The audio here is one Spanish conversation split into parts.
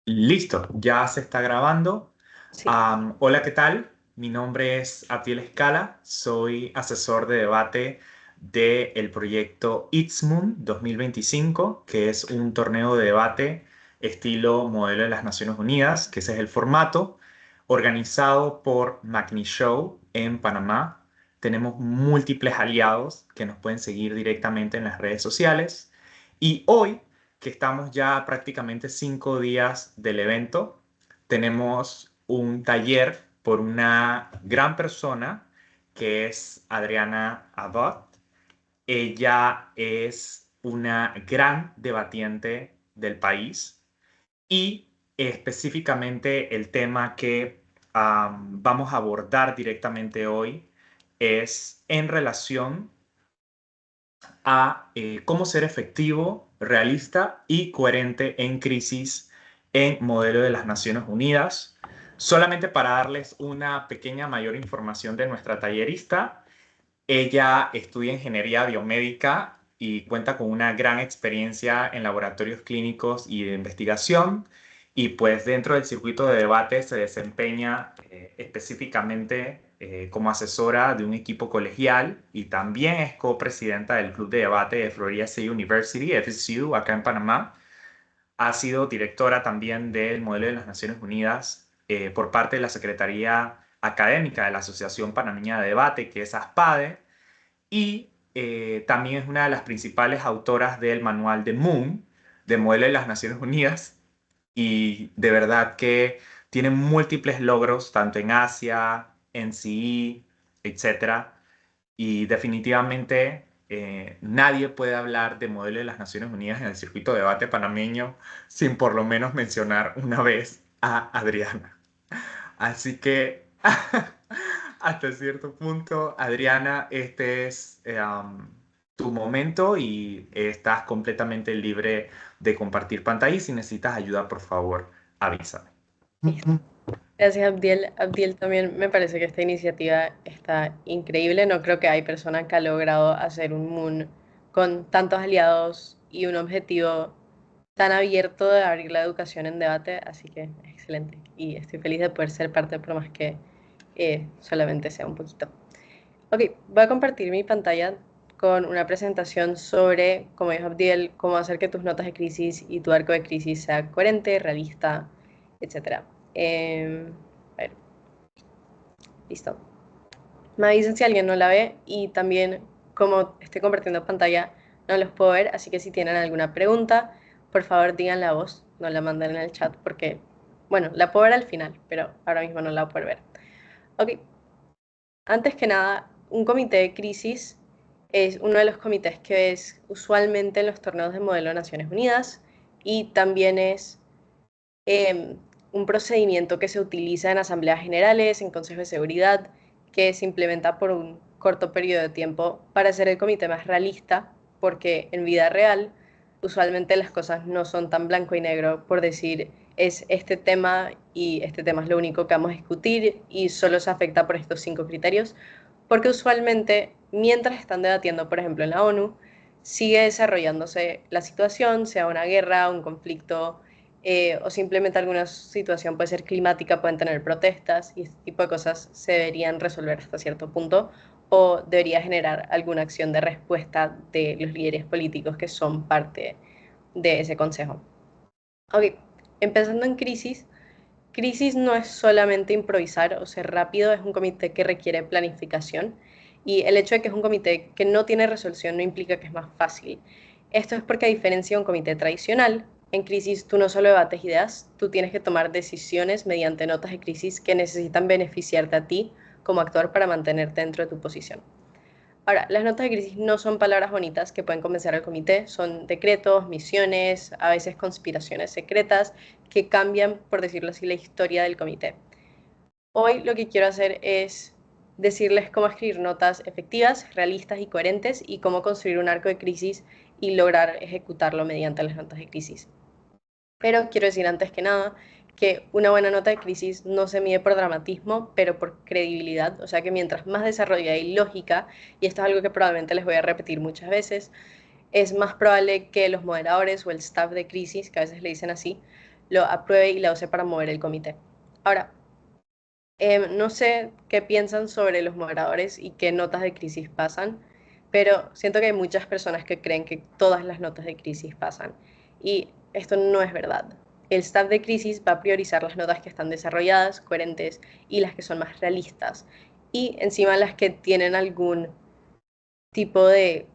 Listo, ya se está grabando. Sí. Hola, ¿qué tal? Mi nombre es Abdiel Escala, soy asesor de debate del proyecto ITSMUN 2025, que es un torneo de debate estilo modelo de las Naciones Unidas, que ese es el formato, organizado por Magni Show en Panamá. Tenemos múltiples aliados que nos pueden seguir directamente en las redes sociales. Y hoy que estamos ya prácticamente 5 días del evento. Tenemos un taller por una gran persona que es Adriana Abad. Ella es una gran debatiente del país y específicamente el tema que vamos a abordar directamente hoy es en relación a cómo ser efectivo, realista y coherente en crisis en modelo de las Naciones Unidas. Solamente para darles una pequeña mayor información de nuestra tallerista, ella estudia ingeniería biomédica y cuenta con una gran experiencia en laboratorios clínicos y de investigación. Y pues dentro del circuito de debate se desempeña específicamente como asesora de un equipo colegial y también es copresidenta del Club de Debate de Florida State University, FSU, acá en Panamá. Ha sido directora también del Modelo de las Naciones Unidas por parte de la Secretaría Académica de la Asociación Panameña de Debate, que es ASPADE, y también es una de las principales autoras del manual de Moon, de Modelo de las Naciones Unidas, y de verdad que tiene múltiples logros, tanto en Asia, en CE, etcétera. Y definitivamente nadie puede hablar de Modelo de las Naciones Unidas en el circuito de debate panameño sin por lo menos mencionar una vez a Adriana. Así que hasta cierto punto, Adriana, este es tu momento y estás completamente libre de compartir pantalla y si necesitas ayuda, por favor, avísame. Listo. Gracias, Abdiel. Abdiel, también me parece que esta iniciativa está increíble. No creo que hay persona que ha logrado hacer un Moon con tantos aliados y un objetivo tan abierto de abrir la educación en debate, así que excelente. Y estoy feliz de poder ser parte, por más que solamente sea un poquito. Ok, voy a compartir mi pantalla con una presentación sobre, como dijo Abdiel, cómo hacer que tus notas de crisis y tu arco de crisis sea coherente, realista, etcétera. A ver, listo. Me avisen si alguien no la ve y también, como estoy compartiendo pantalla, no los puedo ver, así que si tienen alguna pregunta, por favor digan la voz, no la manden en el chat porque, bueno, la puedo ver al final, pero ahora mismo no la voy a poder ver. Ok, antes que nada, un comité de crisis es uno de los comités que ves usualmente en los torneos de modelo de Naciones Unidas y también es eh, un procedimiento que se utiliza en asambleas generales, en consejos de seguridad, que se implementa por un corto periodo de tiempo para hacer el comité más realista, porque en vida real usualmente las cosas no son tan blanco y negro, por decir, es este tema y este tema es lo único que vamos a discutir y solo se afecta por estos 5 criterios, porque usualmente mientras están debatiendo, por ejemplo, en la ONU, sigue desarrollándose la situación, sea una guerra, un conflicto, o simplemente alguna situación puede ser climática, pueden tener protestas y este tipo de cosas se deberían resolver hasta cierto punto o debería generar alguna acción de respuesta de los líderes políticos que son parte de ese consejo. Ok, empezando en crisis. Crisis no es solamente improvisar o ser rápido, es un comité que requiere planificación y el hecho de que es un comité que no tiene resolución no implica que es más fácil. Esto es porque a diferencia de un comité tradicional, en crisis tú no solo debates ideas, tú tienes que tomar decisiones mediante notas de crisis que necesitan beneficiarte a ti como actor para mantenerte dentro de tu posición. Ahora, las notas de crisis no son palabras bonitas que pueden convencer al comité, son decretos, misiones, a veces conspiraciones secretas que cambian, por decirlo así, la historia del comité. Hoy lo que quiero hacer es decirles cómo escribir notas efectivas, realistas y coherentes y cómo construir un arco de crisis y lograr ejecutarlo mediante las notas de crisis. Pero quiero decir antes que nada que una buena nota de crisis no se mide por dramatismo, pero por credibilidad. O sea que mientras más desarrollada y lógica, y esto es algo que probablemente les voy a repetir muchas veces, es más probable que los moderadores o el staff de crisis, que a veces le dicen así, lo apruebe y la use para mover el comité. Ahora, no sé qué piensan sobre los moderadores y qué notas de crisis pasan, pero siento que hay muchas personas que creen que todas las notas de crisis pasan. Y esto no es verdad. El staff de crisis va a priorizar las notas que están desarrolladas, coherentes y las que son más realistas. Y encima las que tienen algún tipo de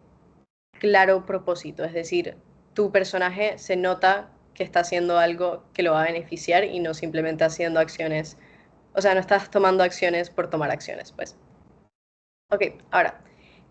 claro propósito. Es decir, tu personaje se nota que está haciendo algo que lo va a beneficiar y no simplemente haciendo acciones, o sea, no estás tomando acciones por tomar acciones, pues. Ok, ahora,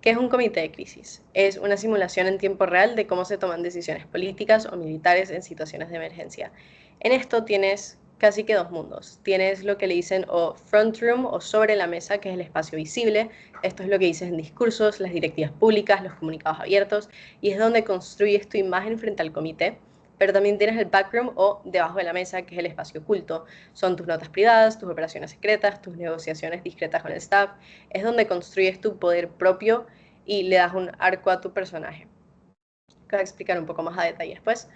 ¿qué es un comité de crisis? Es una simulación en tiempo real de cómo se toman decisiones políticas o militares en situaciones de emergencia. En esto tienes casi que dos mundos. Tienes lo que le dicen o front room o sobre la mesa, que es el espacio visible. Esto es lo que dices en discursos, las directivas públicas, los comunicados abiertos, y es donde construyes tu imagen frente al comité. Pero también tienes el backroom o debajo de la mesa, que es el espacio oculto. Son tus notas privadas, tus operaciones secretas, tus negociaciones discretas con el staff. Es donde construyes tu poder propio y le das un arco a tu personaje. Que voy a explicar un poco más a detalle después.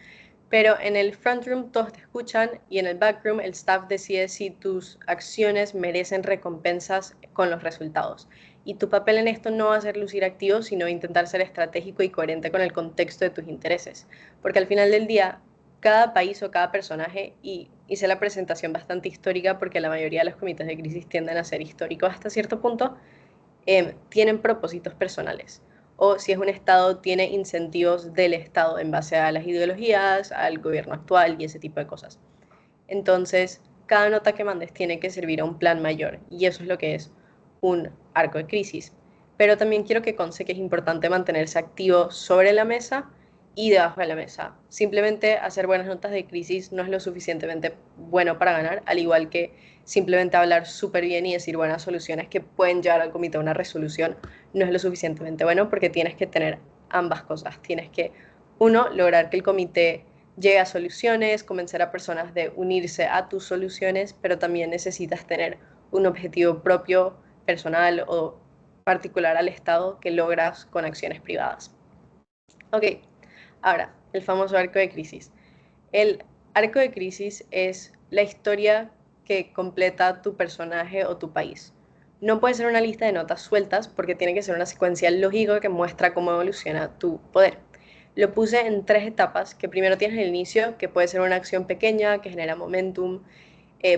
Pero en el front room todos te escuchan y en el back room el staff decide si tus acciones merecen recompensas con los resultados. Y tu papel en esto no va a ser lucir activo, sino intentar ser estratégico y coherente con el contexto de tus intereses. Porque al final del día, cada país o cada personaje, y hice la presentación bastante histórica porque la mayoría de los comités de crisis tienden a ser históricos hasta cierto punto, tienen propósitos personales. O si es un Estado, tiene incentivos del Estado en base a las ideologías, al gobierno actual y ese tipo de cosas. Entonces, cada nota que mandes tiene que servir a un plan mayor y eso es lo que es un arco de crisis. Pero también quiero que conste que es importante mantenerse activo sobre la mesa y debajo de la mesa. Simplemente hacer buenas notas de crisis no es lo suficientemente bueno para ganar, al igual que simplemente hablar súper bien y decir buenas soluciones que pueden llevar al comité a una resolución no es lo suficientemente bueno porque tienes que tener ambas cosas. Tienes que, uno, lograr que el comité llegue a soluciones, convencer a personas de unirse a tus soluciones, pero también necesitas tener un objetivo propio, personal o particular al Estado que logras con acciones privadas. Ok, ahora, el famoso arco de crisis. El arco de crisis es la historia que completa tu personaje o tu país. No puede ser una lista de notas sueltas porque tiene que ser una secuencia lógica que muestra cómo evoluciona tu poder. Lo puse en tres etapas, que primero tienes el inicio, que puede ser una acción pequeña que genera momentum,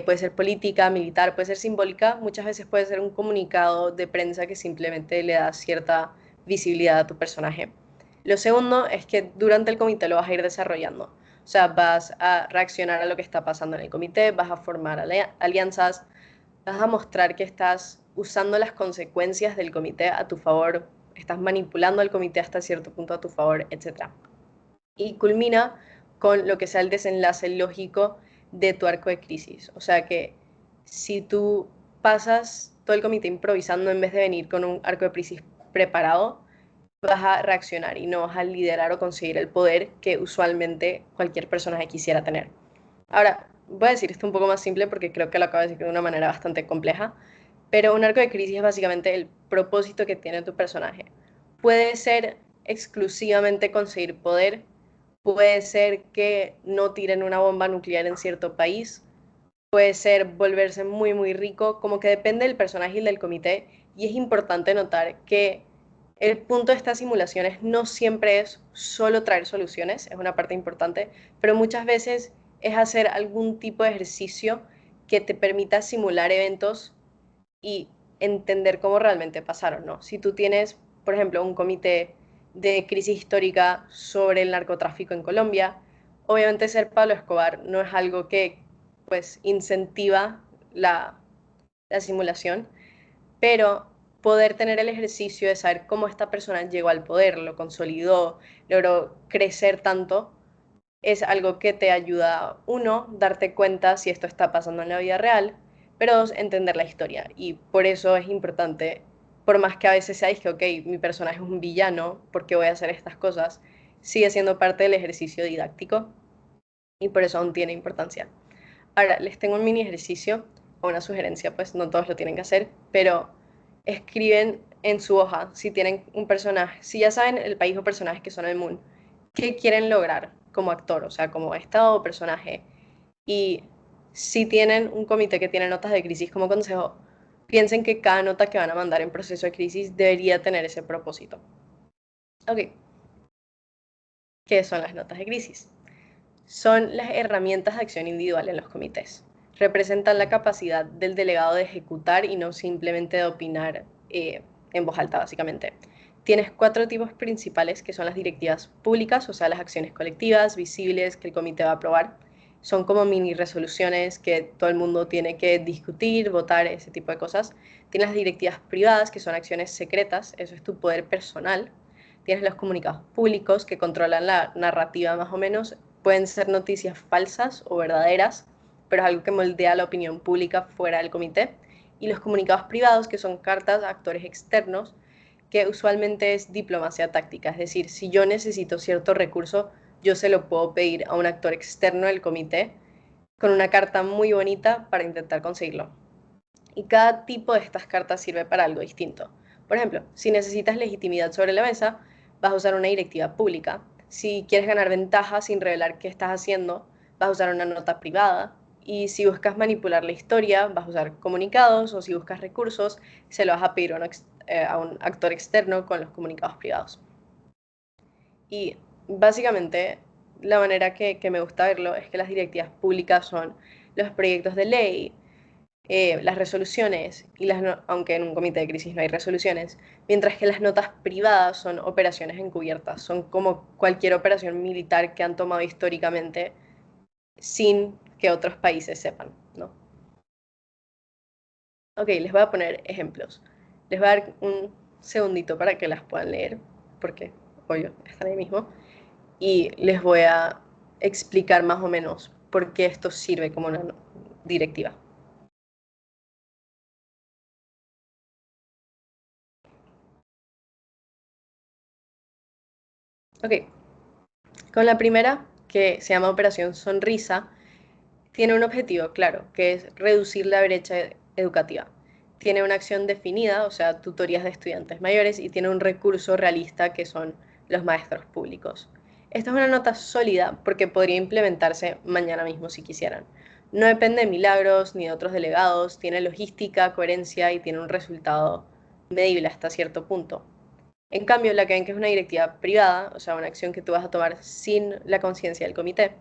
puede ser política, militar, puede ser simbólica, muchas veces puede ser un comunicado de prensa que simplemente le da cierta visibilidad a tu personaje. Lo segundo es que durante el comité lo vas a ir desarrollando. O sea, vas a reaccionar a lo que está pasando en el comité, vas a formar alianzas, vas a mostrar que estás usando las consecuencias del comité a tu favor, estás manipulando al comité hasta cierto punto a tu favor, etc. Y culmina con lo que sea el desenlace lógico de tu arco de crisis. O sea que si tú pasas todo el comité improvisando en vez de venir con un arco de crisis preparado, vas a reaccionar y no vas a liderar o conseguir el poder que usualmente cualquier personaje quisiera tener. Ahora, voy a decir esto un poco más simple porque creo que lo acabo de decir de una manera bastante compleja, pero un arco de crisis es básicamente el propósito que tiene tu personaje. Puede ser exclusivamente conseguir poder, puede ser que no tiren una bomba nuclear en cierto país, puede ser volverse muy, muy rico, como que depende del personaje y del comité. Y es importante notar que el punto de estas simulaciones no siempre es solo traer soluciones, es una parte importante, pero muchas veces es hacer algún tipo de ejercicio que te permita simular eventos y entender cómo realmente pasaron, ¿no? Si tú tienes, por ejemplo, un comité de crisis histórica sobre el narcotráfico en Colombia, obviamente ser Pablo Escobar no es algo que pues incentiva la simulación, pero poder tener el ejercicio de saber cómo esta persona llegó al poder, lo consolidó, logró crecer tanto, es algo que te ayuda, uno, darte cuenta si esto está pasando en la vida real, pero dos, entender la historia. Y por eso es importante, por más que a veces seáis que, ok, mi personaje es un villano, ¿por qué voy a hacer estas cosas? Sigue siendo parte del ejercicio didáctico y por eso aún tiene importancia. Ahora, les tengo un mini ejercicio o una sugerencia, pues no todos lo tienen que hacer, pero escriben en su hoja si tienen un personaje, si ya saben el país o personajes que son el Moon, qué quieren lograr como actor, o sea, como estado o personaje, Y si tienen un comité que tiene notas de crisis como consejo, piensen que cada nota que van a mandar en proceso de crisis debería tener ese propósito. Ok, ¿qué son las notas de crisis? Son las herramientas de acción individual en los comités. Representan la capacidad del delegado de ejecutar y no simplemente de opinar en voz alta, básicamente. Tienes 4 tipos principales, que son las directivas públicas, o sea, las acciones colectivas, visibles, que el comité va a aprobar. Son como mini resoluciones que todo el mundo tiene que discutir, votar, ese tipo de cosas. Tienes las directivas privadas, que son acciones secretas, eso es tu poder personal. Tienes los comunicados públicos, que controlan la narrativa más o menos. Pueden ser noticias falsas o verdaderas, pero es algo que moldea la opinión pública fuera del comité. Y los comunicados privados, que son cartas a actores externos, que usualmente es diplomacia táctica. Es decir, si yo necesito cierto recurso, yo se lo puedo pedir a un actor externo del comité con una carta muy bonita para intentar conseguirlo. Y cada tipo de estas cartas sirve para algo distinto. Por ejemplo, si necesitas legitimidad sobre la mesa, vas a usar una directiva pública. Si quieres ganar ventaja sin revelar qué estás haciendo, vas a usar una nota privada. Y si buscas manipular la historia, vas a usar comunicados, o si buscas recursos, se lo vas a pedir a un actor externo con los comunicados privados. Y básicamente la manera que me gusta verlo es que las directivas públicas son los proyectos de ley, las resoluciones, aunque en un comité de crisis no hay resoluciones, mientras que las notas privadas son operaciones encubiertas, son como cualquier operación militar que han tomado históricamente sin que otros países sepan, ¿no? Ok, les voy a poner ejemplos. Les voy a dar un segundito para que las puedan leer, porque, obvio, están ahí mismo, y les voy a explicar más o menos por qué esto sirve como una directiva. Ok, con la primera, que se llama Operación Sonrisa, tiene un objetivo claro, que es reducir la brecha educativa. Tiene una acción definida, o sea, tutorías de estudiantes mayores, y tiene un recurso realista, que son los maestros públicos. Esta es una nota sólida porque podría implementarse mañana mismo si quisieran. No depende de milagros ni de otros delegados, tiene logística, coherencia y tiene un resultado medible hasta cierto punto. En cambio, la que ven que es una directiva privada, o sea, una acción que tú vas a tomar sin la conciencia del comité,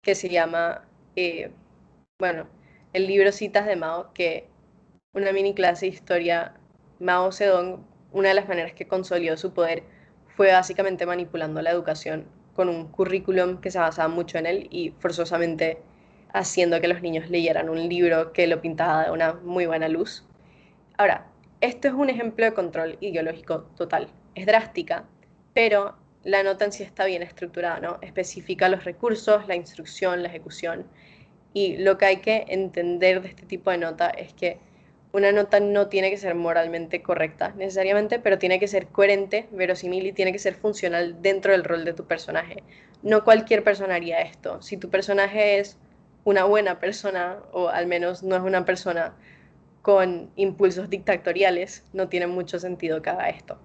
que se llama, eh, bueno, el libro Citas de Mao, que una mini clase de historia, Mao Zedong, una de las maneras que consolidó su poder fue básicamente manipulando la educación con un currículum que se basaba mucho en él y forzosamente haciendo que los niños leyeran un libro que lo pintaba de una muy buena luz. Ahora, esto es un ejemplo de control ideológico total. Es drástica, pero la nota en sí está bien estructurada, ¿no? Especifica los recursos, la instrucción, la ejecución. Y lo que hay que entender de este tipo de nota es que una nota no tiene que ser moralmente correcta necesariamente, pero tiene que ser coherente, verosímil y tiene que ser funcional dentro del rol de tu personaje. No cualquier persona haría esto. Si tu personaje es una buena persona, o al menos no es una persona con impulsos dictatoriales, no tiene mucho sentido que haga esto.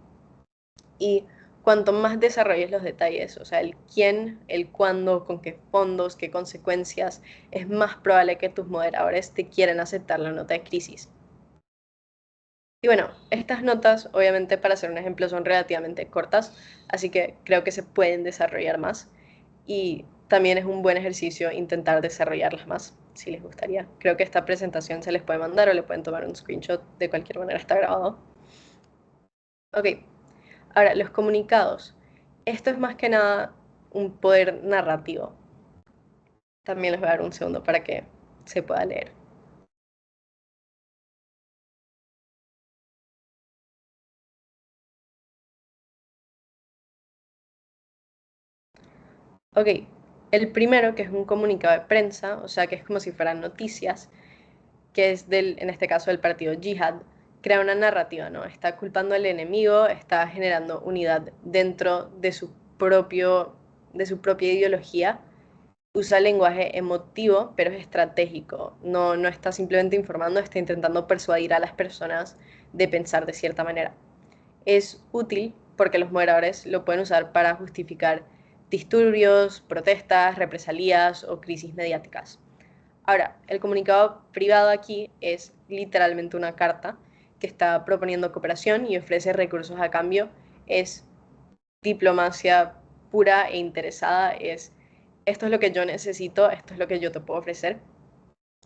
Y cuanto más desarrolles los detalles, o sea, el quién, el cuándo, con qué fondos, qué consecuencias, es más probable que tus moderadores te quieran aceptar la nota de crisis. Y bueno, estas notas, obviamente para hacer un ejemplo, son relativamente cortas, así que creo que se pueden desarrollar más. Y también es un buen ejercicio intentar desarrollarlas más, si les gustaría. Creo que esta presentación se les puede mandar o le pueden tomar un screenshot, de cualquier manera está grabado. Ok, ahora los comunicados. Esto es más que nada un poder narrativo. También les voy a dar un segundo para que se pueda leer. Ok, el primero, que es un comunicado de prensa, o sea que es como si fueran noticias, que es en este caso del partido Jihad, crea una narrativa, ¿no? Está culpando al enemigo, está generando unidad dentro de su propia ideología. Usa lenguaje emotivo, pero es estratégico. No está simplemente informando, está intentando persuadir a las personas de pensar de cierta manera. Es útil porque los moderadores lo pueden usar para justificar disturbios, protestas, represalias o crisis mediáticas. Ahora, el comunicado privado aquí es literalmente una carta que está proponiendo cooperación y ofrece recursos a cambio. Es diplomacia pura e interesada, esto es lo que yo necesito, esto es lo que yo te puedo ofrecer.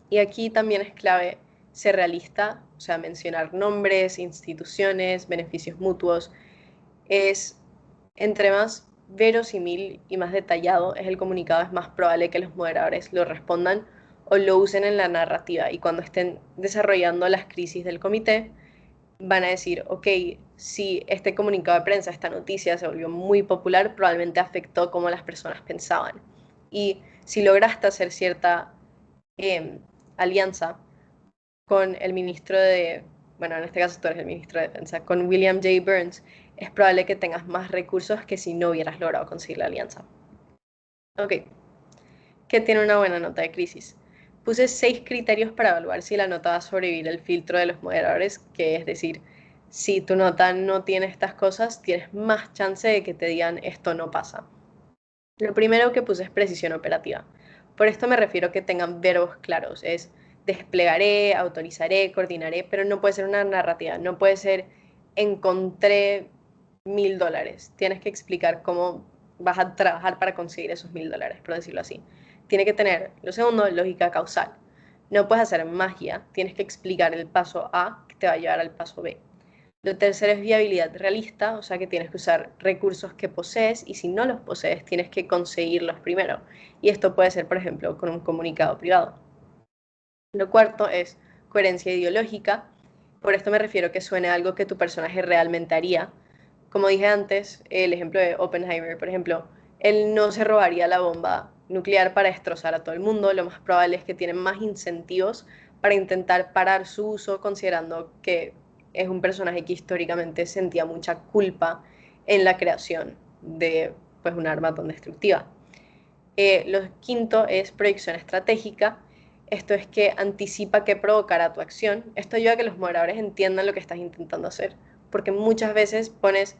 Y aquí también es clave ser realista, o sea, mencionar nombres, instituciones, beneficios mutuos. Es entre más verosímil y más detallado es el comunicado, es más probable que los moderadores lo respondan o lo usen en la narrativa. Y cuando estén desarrollando las crisis del comité, van a decir, ok, si este comunicado de prensa, esta noticia se volvió muy popular, probablemente afectó cómo las personas pensaban. Y si lograste hacer cierta alianza con el ministro de, bueno, en este caso tú eres el ministro de Defensa, con William J. Burns, es probable que tengas más recursos que si no hubieras logrado conseguir la alianza. Ok, ¿qué tiene una buena nota de crisis? Puse 6 criterios para evaluar si la nota va a sobrevivir el filtro de los moderadores, que es decir, si tu nota no tiene estas cosas, tienes más chance de que te digan esto no pasa. Lo primero que puse es precisión operativa. Por esto me refiero a que tengan verbos claros. Es desplegaré, autorizaré, coordinaré, pero no puede ser una narrativa. No puede ser encontré $1000. Tienes que explicar cómo vas a trabajar para conseguir esos $1000, por decirlo así. Tiene que tener, lo segundo, lógica causal. No puedes hacer magia. Tienes que explicar el paso A que te va a llevar al paso B. Lo tercero es viabilidad realista, o sea que tienes que usar recursos que posees y si no los posees tienes que conseguirlos primero. Y esto puede ser, por ejemplo, con un comunicado privado. Lo cuarto es coherencia ideológica. Por esto me refiero a que suene algo que tu personaje realmente haría. Como dije antes, el ejemplo de Oppenheimer, por ejemplo, él no se robaría la bomba nuclear para destrozar a todo el mundo. Lo más probable es que tiene más incentivos para intentar parar su uso, considerando que es un personaje que históricamente sentía mucha culpa en la creación de pues, un arma tan destructiva. Lo quinto es proyección estratégica. Esto es que anticipa qué provocará tu acción. Esto ayuda a que los moderadores entiendan lo que estás intentando hacer, porque muchas veces pones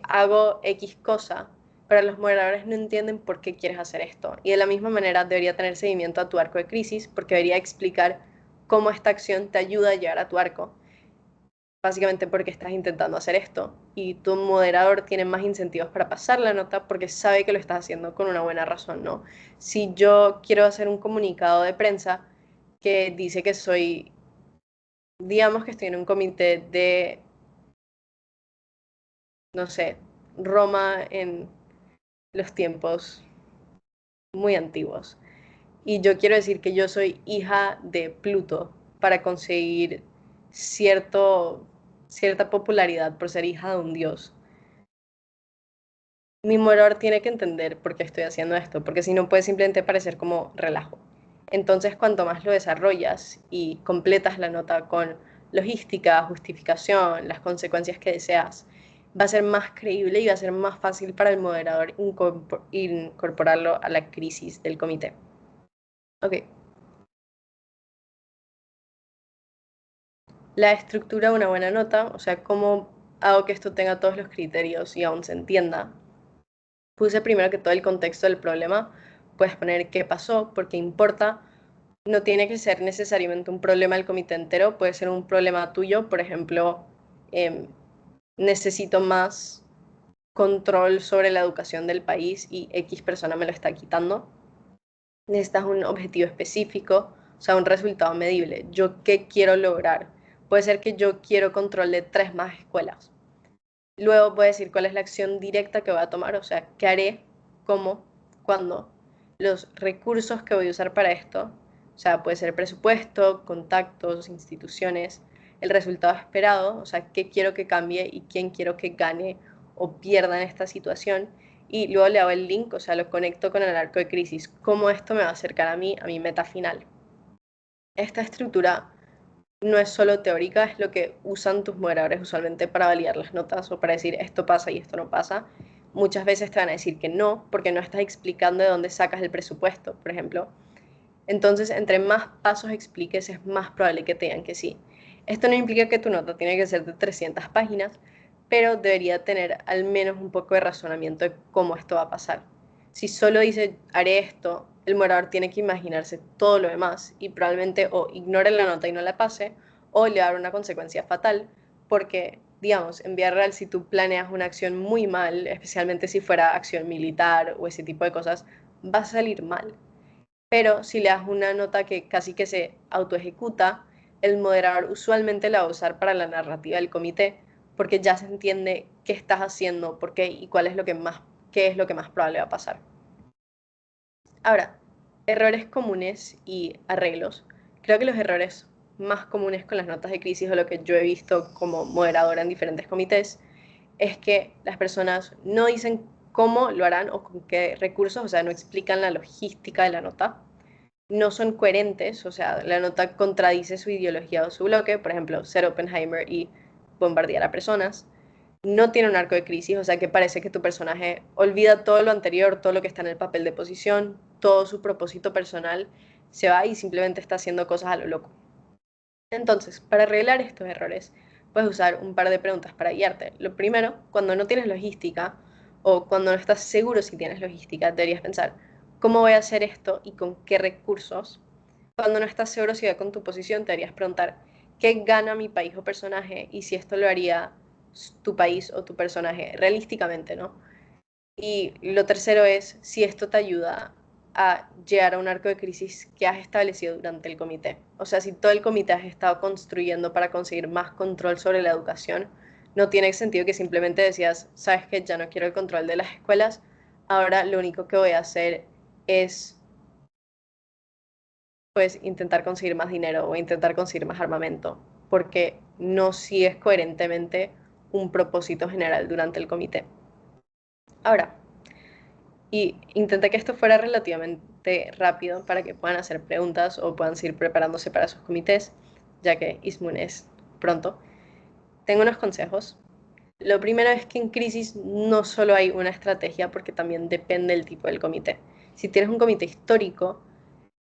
hago X cosa, pero los moderadores no entienden por qué quieres hacer esto. Y de la misma manera debería tener seguimiento a tu arco de crisis, porque debería explicar cómo esta acción te ayuda a llegar a tu arco, básicamente porque estás intentando hacer esto. Y tu moderador tiene más incentivos para pasar la nota porque sabe que lo estás haciendo con una buena razón, ¿no? Si yo quiero hacer un comunicado de prensa que dice que soy, digamos que estoy en un comité de, no sé, Roma en los tiempos muy antiguos. Y yo quiero decir que yo soy hija de Pluto para conseguir cierta popularidad por ser hija de un dios. Mi morador tiene que entender por qué estoy haciendo esto, porque si no puede simplemente parecer como relajo. Entonces, cuanto más lo desarrollas y completas la nota con logística, justificación, las consecuencias que deseas, va a ser más creíble y va a ser más fácil para el moderador incorporarlo a la crisis del comité. Ok. La estructura de una buena nota, o sea, cómo hago que esto tenga todos los criterios y aún se entienda. Puse primero que todo el contexto del problema, puedes poner qué pasó, por qué importa. No tiene que ser necesariamente un problema del comité entero, puede ser un problema tuyo, por ejemplo, eh, necesito más control sobre la educación del país y X persona me lo está quitando. Necesitas un objetivo específico, o sea, un resultado medible. ¿Yo qué quiero lograr? Puede ser que yo quiero control de 3 más escuelas. Luego voy a decir cuál es la acción directa que voy a tomar, o sea, qué haré, cómo, cuándo, los recursos que voy a usar para esto, o sea, puede ser presupuesto, contactos, instituciones, el resultado esperado, o sea, qué quiero que cambie y quién quiero que gane o pierda en esta situación, y luego le hago el link, o sea, lo conecto con el arco de crisis, cómo esto me va a acercar a mí, a mi meta final. Esta estructura no es solo teórica, es lo que usan tus moderadores usualmente para validar las notas o para decir esto pasa y esto no pasa. Muchas veces te van a decir que no, porque no estás explicando de dónde sacas el presupuesto, por ejemplo. Entonces, entre más pasos expliques, es más probable que te digan que sí. Esto no implica que tu nota tiene que ser de 300 páginas, pero debería tener al menos un poco de razonamiento de cómo esto va a pasar. Si solo dice haré esto, el moderador tiene que imaginarse todo lo demás y probablemente o ignore la nota y no la pase o le va a dar una consecuencia fatal porque, digamos, en vida real si tú planeas una acción muy mal, especialmente si fuera acción militar o ese tipo de cosas, va a salir mal. Pero si le das una nota que casi que se autoejecuta, el moderador usualmente la va a usar para la narrativa del comité, porque ya se entiende qué estás haciendo, por qué y cuál es lo que más, qué es lo que más probable va a pasar. Ahora, errores comunes y arreglos. Creo que los errores más comunes con las notas de crisis o lo que yo he visto como moderadora en diferentes comités es que las personas no dicen cómo lo harán o con qué recursos, o sea, no explican la logística de la nota, no son coherentes, o sea, la nota contradice su ideología o su bloque, por ejemplo, ser Oppenheimer y bombardear a personas. No tiene un arco de crisis, o sea que parece que tu personaje olvida todo lo anterior, todo lo que está en el papel de posición, todo su propósito personal, se va y simplemente está haciendo cosas a lo loco. Entonces, para arreglar estos errores, puedes usar un par de preguntas para guiarte. Lo primero, cuando no tienes logística o cuando no estás seguro si tienes logística, deberías pensar, ¿cómo voy a hacer esto y con qué recursos? Cuando no estás seguro si va con tu posición, te deberías preguntar, ¿qué gana mi país o personaje? Y si esto lo haría tu país o tu personaje realísticamente, ¿no? Y lo tercero es si esto te ayuda a llegar a un arco de crisis que has establecido durante el comité. O sea, si todo el comité has estado construyendo para conseguir más control sobre la educación, no tiene sentido que simplemente decías, sabes que ya no quiero el control de las escuelas, ahora lo único que voy a hacer es pues intentar conseguir más dinero o intentar conseguir más armamento, porque no sigues coherentemente un propósito general durante el comité. Ahora, y intenté que esto fuera relativamente rápido para que puedan hacer preguntas o puedan seguir preparándose para sus comités, ya que Ismun es pronto. Tengo unos consejos. Lo primero es que en crisis no solo hay una estrategia, porque también depende del tipo del comité. Si tienes un comité histórico,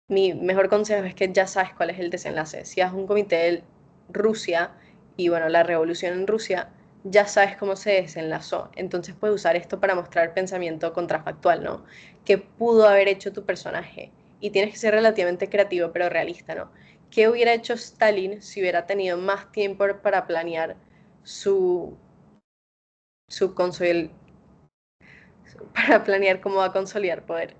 mi mejor consejo es que ya sabes cuál es el desenlace. Si es un comité de Rusia y bueno, la revolución en Rusia, ya sabes cómo se desenlazó. Entonces puedes usar esto para mostrar pensamiento contrafactual, ¿no? ¿Qué pudo haber hecho tu personaje? Y tienes que ser relativamente creativo pero realista, ¿no? ¿Qué hubiera hecho Stalin si hubiera tenido más tiempo para planear su, su consol para planear cómo va a consolidar poder?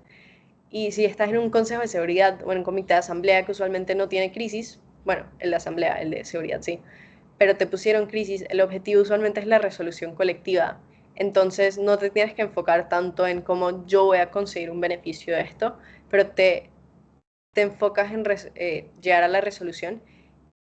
Y si estás en un consejo de seguridad o en un comité de asamblea que usualmente no tiene crisis, bueno, el de asamblea, el de seguridad sí, pero te pusieron crisis, el objetivo usualmente es la resolución colectiva. Entonces no te tienes que enfocar tanto en cómo yo voy a conseguir un beneficio de esto, pero te enfocas en llegar a la resolución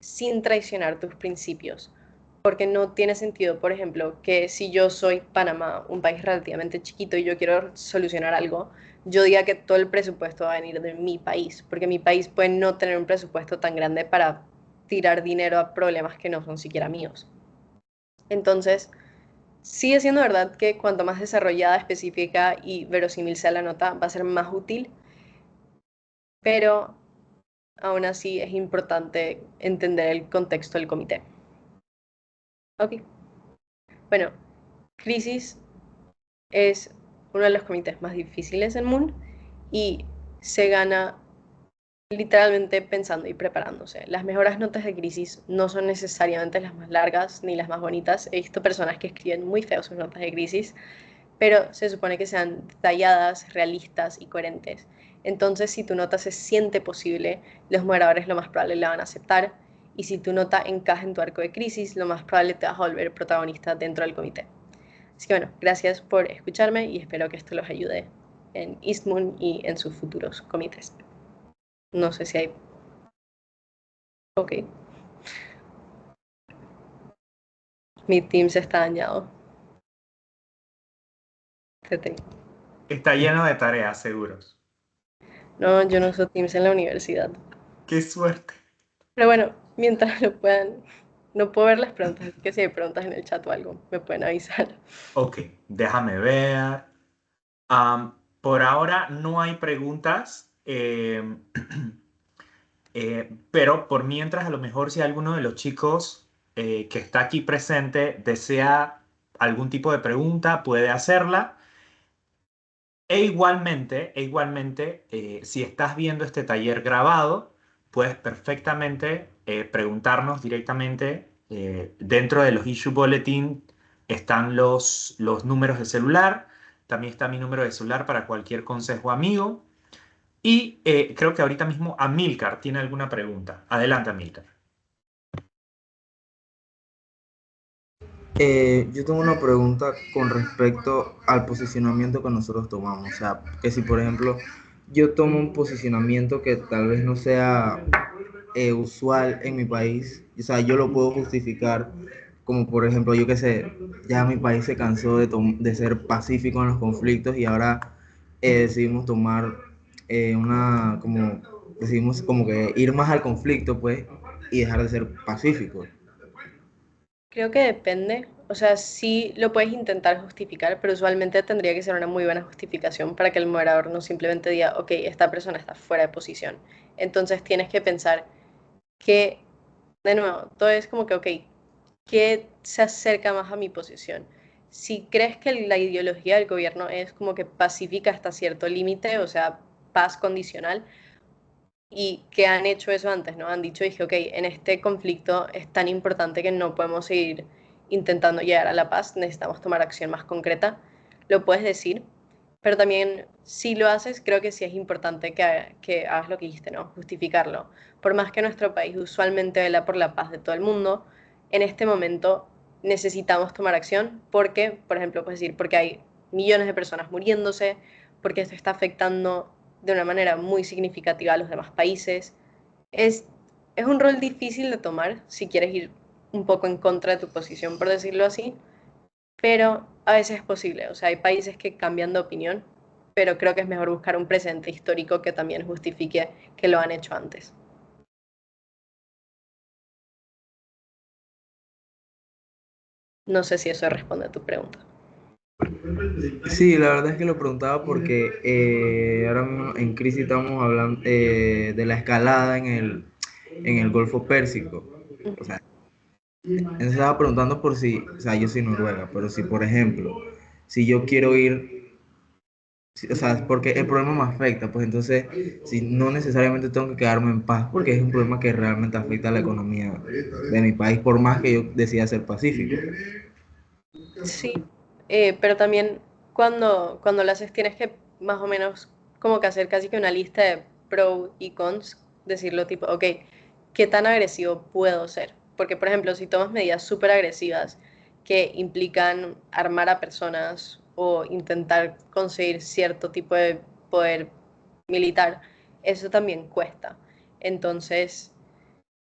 sin traicionar tus principios. Porque no tiene sentido, por ejemplo, que si yo soy Panamá, un país relativamente chiquito, y yo quiero solucionar algo, yo diga que todo el presupuesto va a venir de mi país, porque mi país puede no tener un presupuesto tan grande para tirar dinero a problemas que no son siquiera míos. Entonces, sigue siendo verdad que cuanto más desarrollada, específica y verosímil sea la nota, va a ser más útil, pero aún así es importante entender el contexto del comité. Ok, bueno, Crisis es uno de los comités más difíciles del mundo y se gana literalmente pensando y preparándose. Las mejores notas de crisis no son necesariamente las más largas ni las más bonitas. He visto personas que escriben muy feo sus notas de crisis, pero se supone que sean detalladas, realistas y coherentes. Entonces, si tu nota se siente posible, los moderadores lo más probable la van a aceptar. Y si tu nota encaja en tu arco de crisis, lo más probable te vas a volver protagonista dentro del comité. Así que bueno, gracias por escucharme y espero que esto los ayude en Eastmoon y en sus futuros comités. No sé si hay... Ok, mi Teams está dañado. Está lleno de tareas, seguros. No, yo no uso Teams en la universidad. ¡Qué suerte! Pero bueno, mientras lo puedan, no puedo ver las preguntas, así que si hay preguntas en el chat o algo, me pueden avisar. Ok, déjame ver. Por ahora no hay preguntas, pero por mientras a lo mejor si alguno de los chicos que está aquí presente desea algún tipo de pregunta, puede hacerla. Si estás viendo este taller grabado, puedes perfectamente preguntarnos directamente. Dentro de los issue bulletin están los números de celular. También está mi número de celular para cualquier consejo amigo. Y creo que ahorita mismo Amilcar tiene alguna pregunta. Adelante, Amilcar. Yo tengo una pregunta con respecto al posicionamiento que nosotros tomamos. O sea, que si por ejemplo yo tomo un posicionamiento que tal vez no sea usual en mi país, o sea, yo lo puedo justificar como por ejemplo, yo que sé, ya mi país se cansó de ser pacífico en los conflictos y ahora decidimos tomar como, decidimos como que ir más al conflicto, pues, y dejar de ser pacíficos. Creo que depende, o sea, sí lo puedes intentar justificar, pero usualmente tendría que ser una muy buena justificación para que el moderador no simplemente diga, ok, esta persona está fuera de posición. Entonces tienes que pensar que, de nuevo, todo es como que, ok, ¿qué se acerca más a mi posición? Si crees que la ideología del gobierno es como que pacífica hasta cierto límite, o sea, paz condicional, y que han hecho eso antes, ¿no? Han dicho, dije, ok, en este conflicto es tan importante que no podemos seguir intentando llegar a la paz, necesitamos tomar acción más concreta, lo puedes decir, pero también si lo haces, creo que sí es importante que hagas lo que dijiste, ¿no? Justificarlo. Por más que nuestro país usualmente vela por la paz de todo el mundo, en este momento necesitamos tomar acción porque, por ejemplo, puedes decir, porque hay millones de personas muriéndose, porque esto está afectando de una manera muy significativa a los demás países. Es, es un rol difícil de tomar si quieres ir un poco en contra de tu posición, por decirlo así, pero a veces es posible. O sea, hay países que cambian de opinión, pero creo que es mejor buscar un presente histórico que también justifique que lo han hecho antes. No sé si eso responde a tu pregunta. Sí, la verdad es que lo preguntaba porque ahora mismo en crisis estamos hablando de la escalada en el Golfo Pérsico. O Ujú. sea, entonces estaba preguntando por si, o sea, yo soy Noruega, pero si por ejemplo, si yo quiero ir, o sea, porque el problema me afecta, pues entonces, si no necesariamente tengo que quedarme en paz, porque es un problema que realmente afecta a la economía de mi país, por más que yo decida ser pacífico. Sí, pero también cuando lo haces tienes que más o menos como que hacer casi que una lista de pros y cons, decirlo tipo, ok, ¿qué tan agresivo puedo ser? Porque, por ejemplo, si tomas medidas súper agresivas que implican armar a personas o intentar conseguir cierto tipo de poder militar, eso también cuesta. Entonces,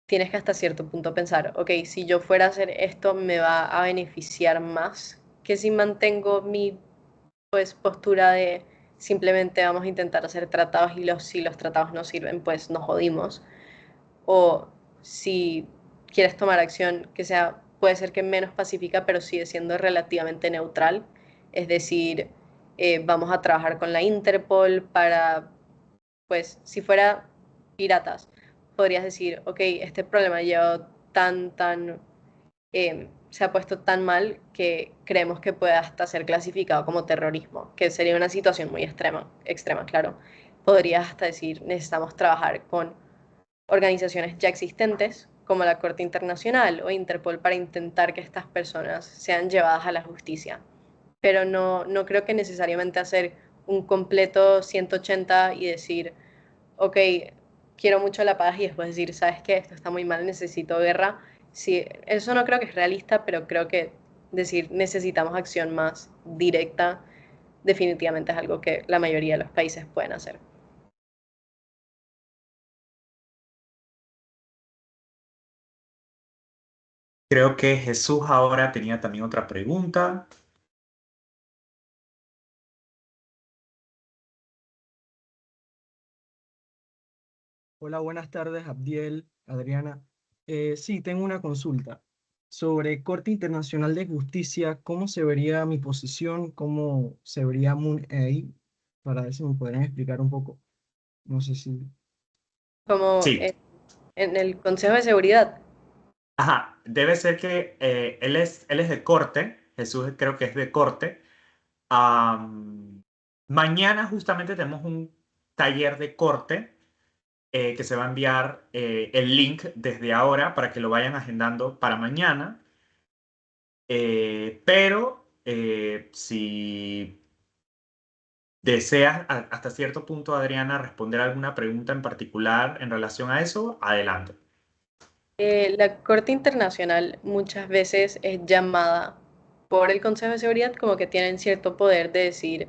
tienes que hasta cierto punto pensar, ok, si yo fuera a hacer esto, me va a beneficiar más que si mantengo mi pues postura de simplemente vamos a intentar hacer tratados y si los tratados no sirven, pues nos jodimos. O si quieres tomar acción que sea, puede ser que menos pacífica, pero sigue siendo relativamente neutral. Es decir, vamos a trabajar con la Interpol para, pues, si fuera piratas, podrías decir, ok, este problema lleva se ha puesto tan mal que creemos que puede hasta ser clasificado como terrorismo, que sería una situación muy extrema, claro. Podrías hasta decir, necesitamos trabajar con organizaciones ya existentes, como la Corte Internacional o Interpol, para intentar que estas personas sean llevadas a la justicia. Pero no creo que necesariamente hacer un completo 180 y decir, ok, quiero mucho la paz y después decir, ¿sabes qué? Esto está muy mal, necesito guerra. Sí, eso no creo que es realista, pero creo que decir necesitamos acción más directa definitivamente es algo que la mayoría de los países pueden hacer. Creo que Jesús ahora tenía también otra pregunta. Hola, buenas tardes, Abdiel, Adriana. Sí, tengo una consulta sobre Corte Internacional de Justicia. ¿Cómo se vería mi posición? ¿Cómo se vería Moon ahí? Para ver si me podrían explicar un poco. No sé si... Como Sí. en el Consejo de Seguridad. Ajá, debe ser que él es de corte. Jesús creo que es de corte. Am, Mañana justamente tenemos un taller de corte que se va a enviar el link desde ahora para que lo vayan agendando para mañana. Pero si deseas hasta cierto punto, Adriana, responder alguna pregunta en particular en relación a eso, adelante. La Corte Internacional muchas veces es llamada por el Consejo de Seguridad como que tienen cierto poder de decir,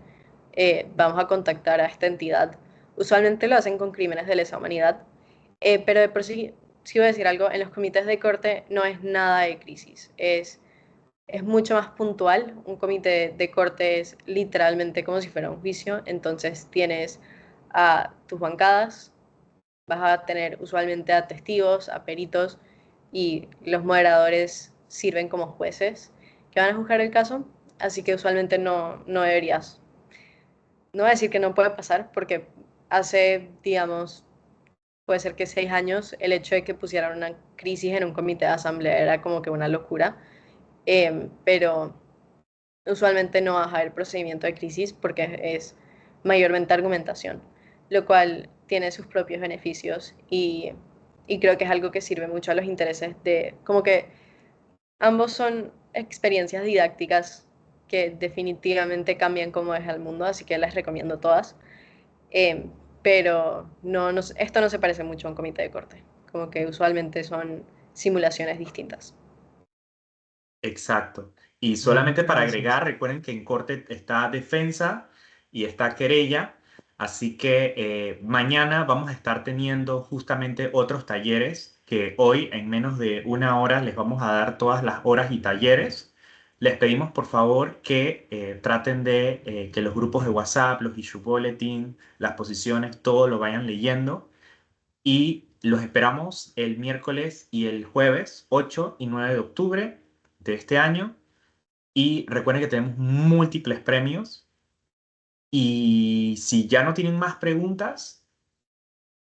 vamos a contactar a esta entidad. Usualmente lo hacen con crímenes de lesa humanidad, pero de por sí, si voy a decir algo, en los comités de corte no es nada de crisis, es mucho más puntual. Un comité de corte es literalmente como si fuera un juicio, entonces tienes a tus bancadas, vas a tener usualmente a testigos, a peritos y los moderadores sirven como jueces que van a juzgar el caso, así que usualmente no deberías, no voy a decir que no puede pasar porque hace, digamos, puede ser que 6 años el hecho de que pusieran una crisis en un comité de asamblea era como que una locura, pero usualmente no vas a ver procedimiento de crisis porque es mayormente argumentación, lo cual tiene sus propios beneficios y creo que es algo que sirve mucho a los intereses de, como que ambos son experiencias didácticas que definitivamente cambian cómo es el mundo, así que las recomiendo todas. Eh, pero esto no se parece mucho a un comité de corte, como que usualmente son simulaciones distintas. Exacto. Y Vale, solamente muchas para gracias. agregar, recuerden que en corte está defensa y está querella, así que mañana vamos a estar teniendo justamente otros talleres que hoy en menos de una hora les vamos a dar todas las horas y talleres. Les pedimos por favor que traten de que los grupos de WhatsApp, los issue bulletin, las posiciones, todo lo vayan leyendo y los esperamos el miércoles y el jueves 8 y 9 de octubre de este año. Y recuerden que tenemos múltiples premios. Y si ya no tienen más preguntas,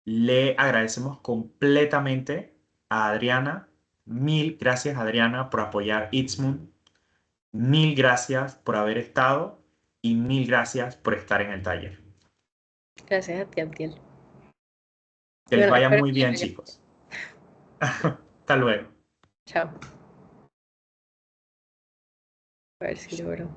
le agradecemos completamente a Adriana. Mil gracias, Adriana, por apoyar Itzmoon. Mil gracias por haber estado y mil gracias por estar en el taller. Gracias a ti, Abdiel. Que Y les bueno, vaya espero muy que bien, llegue. chicos. Hasta luego. Chao. A ver si logro.